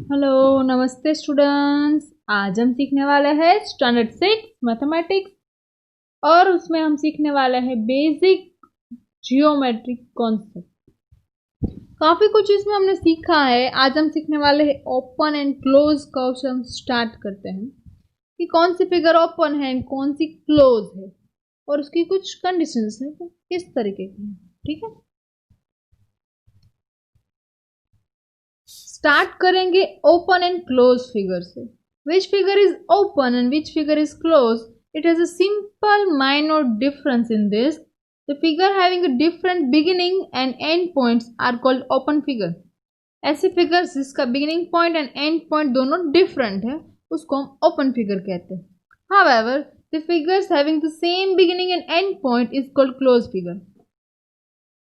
Hello नमस्ते students. आज हम सीखने वाले हैं स्टैंडर्ड 6 मैथमेटिक्स और उसमें हम सीखने वाले हैं बेसिक जियोमेट्रिक कॉन्सेप्ट। काफी कुछ इसमें हमने सीखा है। आज हम सीखने वाले हैं ओपन एंड क्लोज कर्व से हम स्टार्ट करते हैं कि कौन सी फिगर ओपन है कौन सी क्लोज है और उसकी कुछ कंडीशंस हैं तो किस तरीके की है। ठीक है, स्टार्ट करेंगे ओपन एंड क्लोज फिगर से। Which figure is open and which figure is close? It has a simple minor difference in this. The figure having a different beginning and end points are called open figure. ऐसे figures जिसका beginning point and end point दोनों different है उसको हम open figure कहते हैं। However, the figures having the same beginning and end point is called closed figure.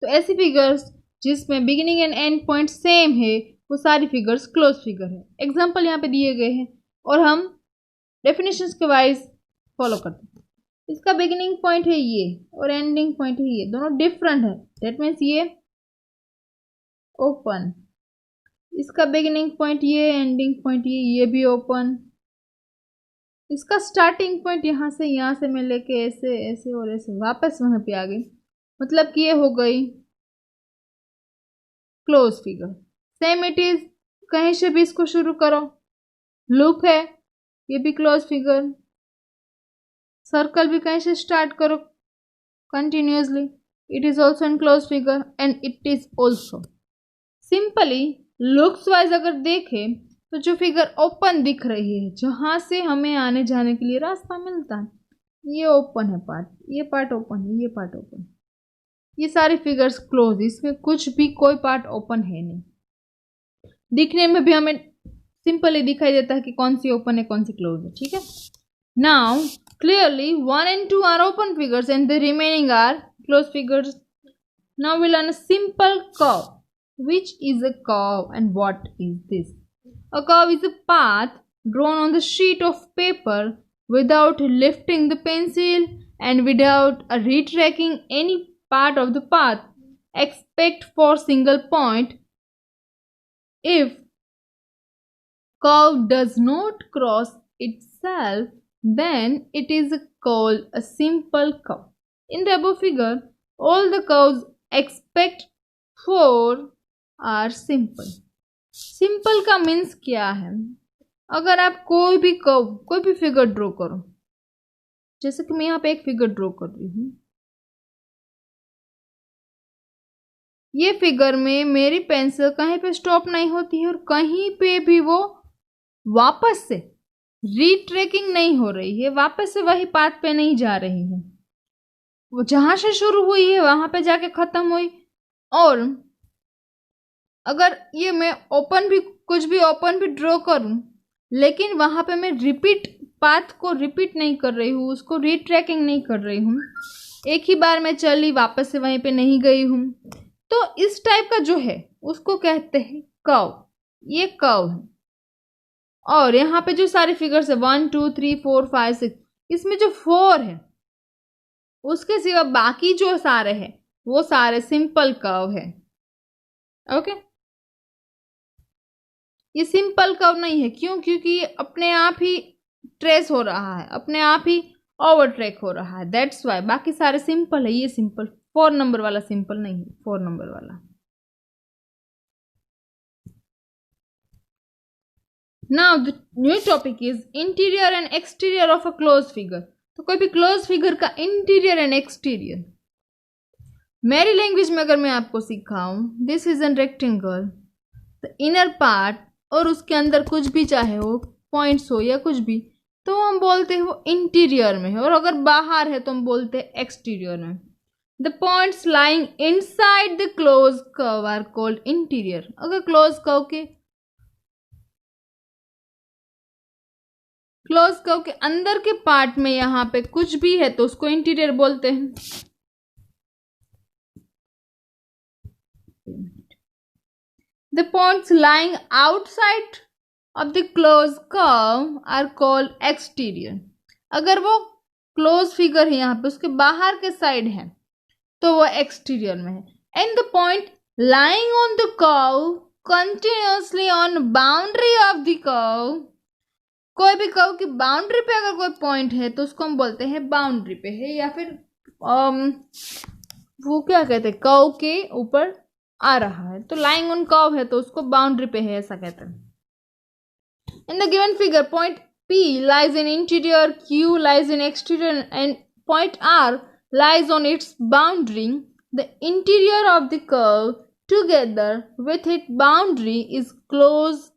तो ऐसी फिगर्स जिसमें beginning and end point same है वो सारी फिगर्स क्लोज फिगर है। एग्जाम्पल यहाँ पे दिए गए हैं और हम डेफिनेशंस के वाइज फॉलो करते हैं। इसका बिगिनिंग पॉइंट है ये और एंडिंग पॉइंट है ये, दोनों डिफरेंट है। दैट मीन्स ये ओपन, इसका बिगिनिंग पॉइंट ये, एंडिंग पॉइंट ये भी ओपन। इसका स्टार्टिंग पॉइंट यहाँ से मैं लेके ऐसे ऐसे और ऐसे वापस वहां पे आ गई, मतलब कि ये हो गई close figure. Same it is, कहीं से भी इसको शुरू करो। लूप है, ये भी क्लोज फिगर। सर्कल भी कहीं से स्टार्ट करो continuously, it is also in close figure and it is also. Simply looks wise अगर देखें तो जो फिगर ओपन दिख रही है, जहां से हमें आने जाने के लिए रास्ता मिलता है, ये ओपन है पार्ट, ये पार्ट ओपन है, ये पार्ट ओपन। ये सारी फिगर्स क्लोज, इसमें कुछ भी कोई पार्ट ओपन है नहीं। दिखने में भी हमें सिंपली दिखाई देता है कि कौन सी ओपन है कौन सी क्लोज है। ठीक है, now clearly 1 and 2 are open figures and the remaining are closed figures. Now we learn a simple curve. Which is a curve and what is this? A curve is a path drawn on the sheet of paper without lifting the pencil and without retracing any part of the path except for single point. If curve does not cross itself, then it is called a simple curve. In the above figure, all the curves except for are simple. Simple का means क्या है? अगर आप कोई भी curve, कोई भी figure draw करो, जैसे कि मैं यहाँ पे एक फिगर ड्रॉ कर रही हूँ, ये फिगर में मेरी पेंसिल कहीं पे स्टॉप नहीं होती है और कहीं पे भी वो वापस से रीट्रेकिंग नहीं हो रही है, वापस से वही पाथ पे नहीं जा रही है। वो जहां से शुरू हुई है वहां पे जाके खत्म हुई। और अगर ये मैं ओपन भी, कुछ भी ओपन भी ड्रॉ करूं, लेकिन वहां पे मैं रिपीट पाथ को रिपीट नहीं कर रही हूँ, उसको रीट्रैकिंग नहीं कर रही हूँ, एक ही बार मैं चली वापस से वहीं पे नहीं गई हूँ, तो इस टाइप का जो है उसको कहते हैं कर्व। ये कर्व है। और यहाँ पे जो सारी फिगर्स है 1 2 3 4 5 6, इसमें जो 4 है उसके सिवा बाकी जो सारे हैं वो सारे सिंपल कर्व है। ओके, ये सिंपल कर्व नहीं है। क्यों? क्योंकि ये अपने आप ही ट्रेस हो रहा है, अपने आप ही ओवरट्रैक हो रहा है, दैट्स वाई। बाकी सारे सिंपल है, ये सिंपल 4 नंबर वाला सिंपल नहीं है, 4 नंबर वाला। Now the new topic is interior and exterior of a close figure. तो कोई भी क्लोज फिगर का इंटीरियर एंड एक्सटीरियर मेरी लैंग्वेज में अगर मैं आपको सिखाऊं, this is an rectangle, the inner part और उसके अंदर कुछ भी चाहे हो, पॉइंट्स हो या कुछ भी, तो हम बोलते हैं वो इंटीरियर में है, और अगर बाहर है तो हम बोलते हैं एक्सटीरियर में। The points lying inside the close curve are called interior. अगर क्लोज कर्व के अंदर के पार्ट में यहाँ पे कुछ भी है तो उसको इंटीरियर बोलते हैं। The points lying outside of the closed curve are called exterior. अगर वो क्लोज फिगर है यहाँ पे उसके बाहर के साइड है तो वो एक्सटीरियर में है। And the point lying on the curve continuously on boundary of the curve, कोई भी कर्व की बाउंड्री पे अगर कोई पॉइंट है तो उसको हम बोलते हैं बाउंड्री पे है, या फिर वो क्या कहते हैं, कर्व के ऊपर आ रहा है तो लाइंग ऑन कर्व है तो उसको बाउंड्री पे है ऐसा कहते हैं. In the given figure, point P lies in interior, Q lies in exterior, and point R lies on its boundary. The interior of the curve, together with its boundary, is close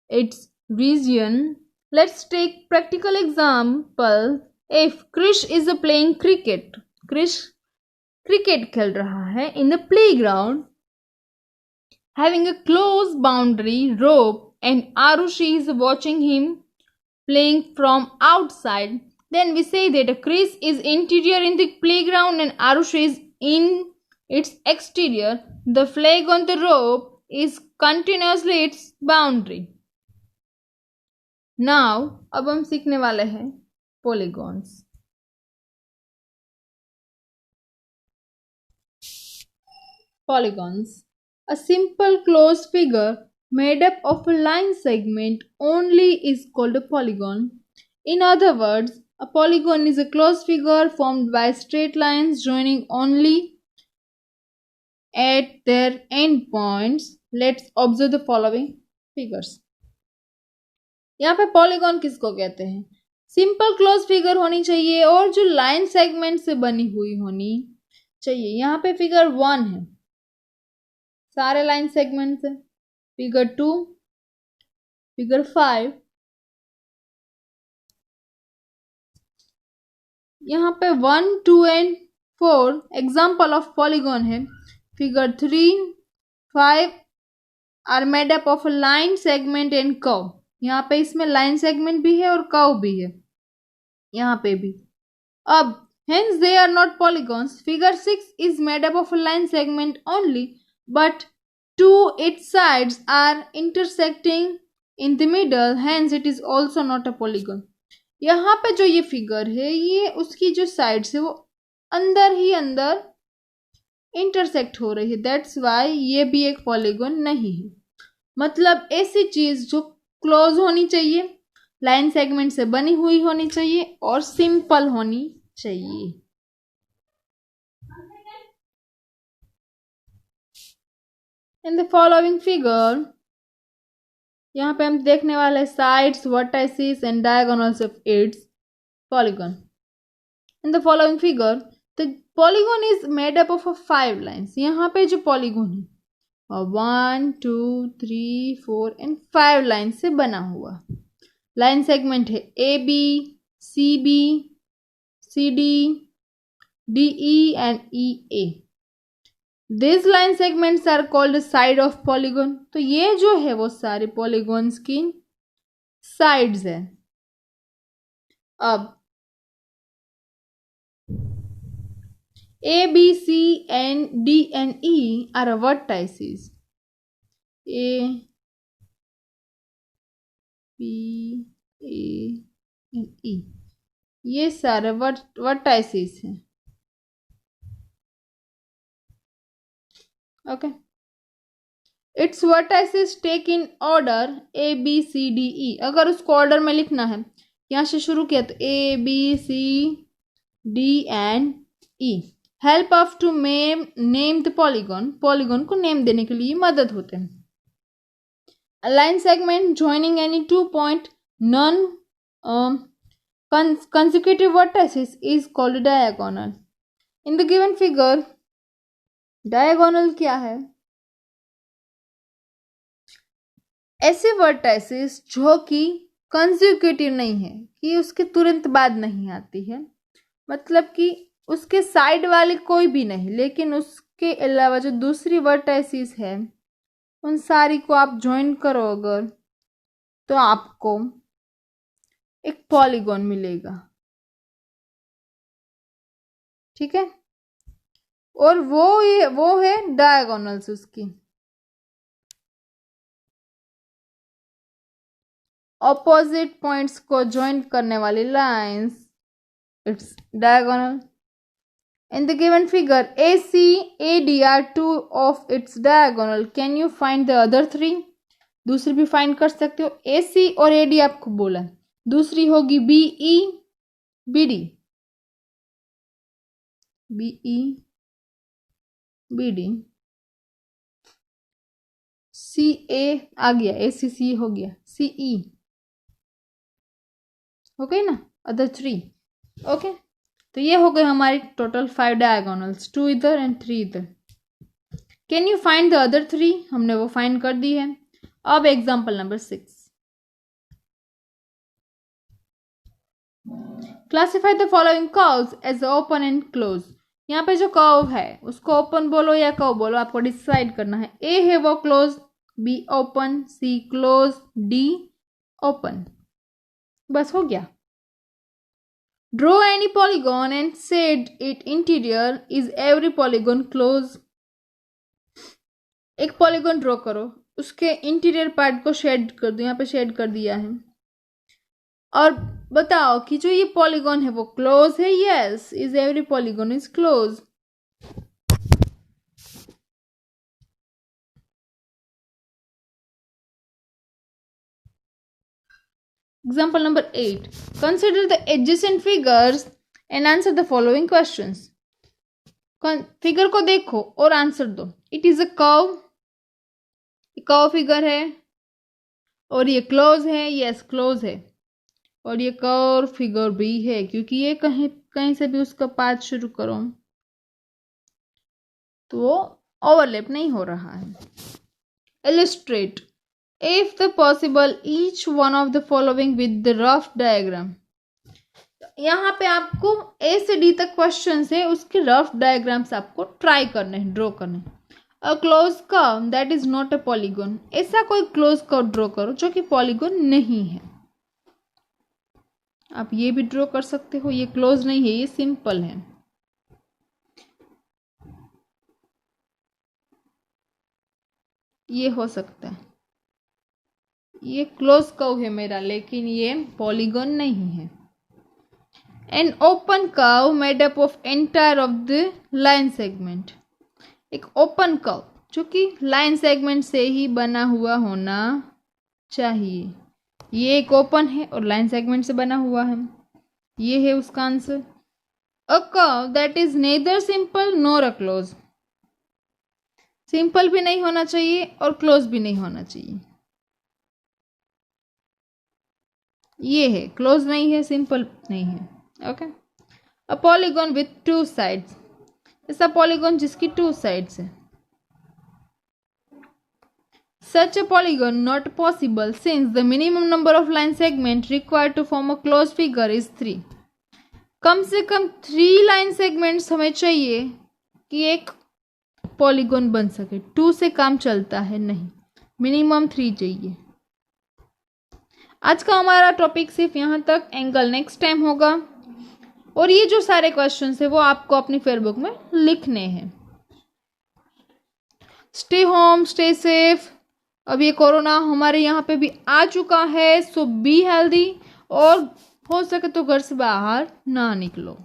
its region. Let's take practical example. If Krish is playing cricket, Krish cricket खेल रहा है in the playground, having a close boundary rope, and Arushi is watching him playing from outside, then we say that Chris is interior in the playground and Arushi is in its exterior. The flag on the rope is continuously its boundary. Now अब हम सीखने वाले हैं polygons. Polygons. A simple closed figure made up of a line segment only is called a polygon. In other words, a polygon is a closed figure formed by straight lines joining only at their endpoints. Let's observe the following figures. यहाँ पे polygon किसको कहते हैं? Simple close figure होनी चाहिए और जो line segment से बनी हुई होनी चाहिए. यहाँ पे फिगर 1 है, सारे लाइन सेगमेंट है. फिगर 2, फिगर 5, यहाँ पे 1, 2 एंड 4 एग्जाम्पल ऑफ पॉलीगॉन है. Figure 3, 5 are made up of line segment and curve. यहाँ पे इसमें लाइन सेगमेंट भी है और कर्व भी है, यहाँ पे भी. अब hence they are not polygons. Figure 6 is made up of a line segment only, but two its sides are intersecting in the middle, hence it is also not a polygon. यहाँ पे जो ये फिगर है ये उसकी जो sides है वो अंदर ही अंदर इंटरसेक्ट हो रही है, दैट्स वाई ये भी एक पॉलीगॉन नहीं है. मतलब ऐसी चीज जो क्लोज होनी चाहिए, लाइन सेगमेंट से बनी हुई होनी चाहिए और सिंपल होनी चाहिए. इन द फॉलोइंग फिगर, यहाँ पे हम देखने वाले sides, vertices and diagonals of its polygon. In the following figure the polygon is made up of 5 lines. यहाँ पे जो पॉलीगॉन है 1, 2, 3, 4 एंड 5 लाइन से बना हुआ. लाइन सेगमेंट है A B, C B, C D, D E and E A. These line segments are called side of polygon. तो ये जो है वो सारे polygons की sides है. अब A, B, C and D and E are vertices. A, B, A and E ये सारे vertices हैं. Okay. Its vertices take in order A, B, C, D, E. अगर उसको ऑर्डर में लिखना है, यहाँ से शुरू किया तो A, B, C, D and E. Help of to name the polygon. Polygon को नेम देने के लिए मदद होते हैं. A line segment joining any 2 point non consecutive vertices is called diagonal. In the given figure, diagonal क्या है? ऐसे वर्टाइसेस जो कि कंसेक्यूटिव नहीं है, कि उसके तुरंत बाद नहीं आती है, मतलब कि उसके साइड वाले कोई भी नहीं, लेकिन उसके अलावा जो दूसरी वर्टाइसेस है उन सारी को आप ज्वाइन करो अगर, तो आपको एक पॉलीगॉन मिलेगा. ठीक है, और वो है डायगोनल्स उसकी. ऑपोजिट पॉइंट्स को ज्वाइन करने वाली lines its diagonal. In the given figure, AC, AD are two of its diagonal. Can you find the other three? दूसरी भी फाइंड कर सकते हो. AC और AD आपको बोला. दूसरी होगी BE, BD. BE, BD. CA आ गया, ACC हो गया, CE. ओके ना, अदर थ्री. ओके, तो ये हो गए हमारी टोटल 5 डायगोनल्स, 2 इधर एंड 3 इधर. Can you find the other 3? हमने वो फाइंड कर दी है. अब example number 6. Classify the following curves as open and close. यहाँ पे जो कर्व है उसको ओपन बोलो या कर्व बोलो, आपको डिसाइड करना है. ए है वो close, B open, C close, D open. बस हो गया. Draw any polygon and shade it interior. Is every polygon close. एक पॉलीगॉन ड्रॉ करो, उसके इंटीरियर पार्ट को शेड कर दो. यहाँ पे शेड कर दिया है. और बताओ कि जो ये पॉलीगॉन है वो क्लोज है. Yes, is every polygon is close. Example number 8. Consider the adjacent figures and answer the following questions. Figure को देखो और आंसर दो. It is a curve. Curve figure है और ये क्लोज है. यस, क्लोज है. और ये कर्व फिगर भी है क्योंकि ये कहीं कहीं से भी उसका पाथ शुरू करो तो वो ओवरलैप नहीं हो रहा है. Illustrate. If the possible, each one of the following with the rough diagram. यहाँ पे आपको A से D तक क्वेश्चन है, उसके रफ डायग्राम्स आपको ट्राई करने हैं, ड्रॉ करने. A close curve that is not a polygon. ऐसा कोई क्लोज कर्व ड्रॉ करो जो कि पॉलीगॉन नहीं है. आप ये भी ड्रॉ कर सकते हो. ये क्लोज नहीं है, ये सिंपल है. ये हो सकता है. ये क्लोज कर्व है मेरा, लेकिन ये पॉलीगॉन नहीं है. An open curve made up of entire of the line segment. एक ओपन कर्व जो कि लाइन सेगमेंट से ही बना हुआ होना चाहिए. ये एक ओपन है और लाइन सेगमेंट से बना हुआ है. ये है उसका answer. A curve that is nether simple nor a close. Simple भी नहीं होना चाहिए और क्लोज भी नहीं होना चाहिए. ये है, क्लोज नहीं है, सिंपल नहीं है. Okay. A polygon with 2 sides. ऐसा पॉलीगॉन जिसकी 2 साइड्स है. Such a polygon not possible since the minimum number of line segments required to form a closed figure is 3. कम से कम 3 लाइन सेगमेंट्स हमें चाहिए कि एक पॉलीगॉन बन सके. 2 से काम चलता है नहीं, मिनिमम 3 चाहिए. आज का हमारा टॉपिक सिर्फ यहाँ तक. एंगल नेक्स्ट टाइम होगा. और ये जो सारे क्वेश्चंस है वो आपको अपनी फेयरबुक में लिखने हैं. Stay home, stay safe. अब ये कोरोना हमारे यहाँ पे भी आ चुका है, सो बी हेल्दी. और हो सके तो घर से बाहर ना निकलो.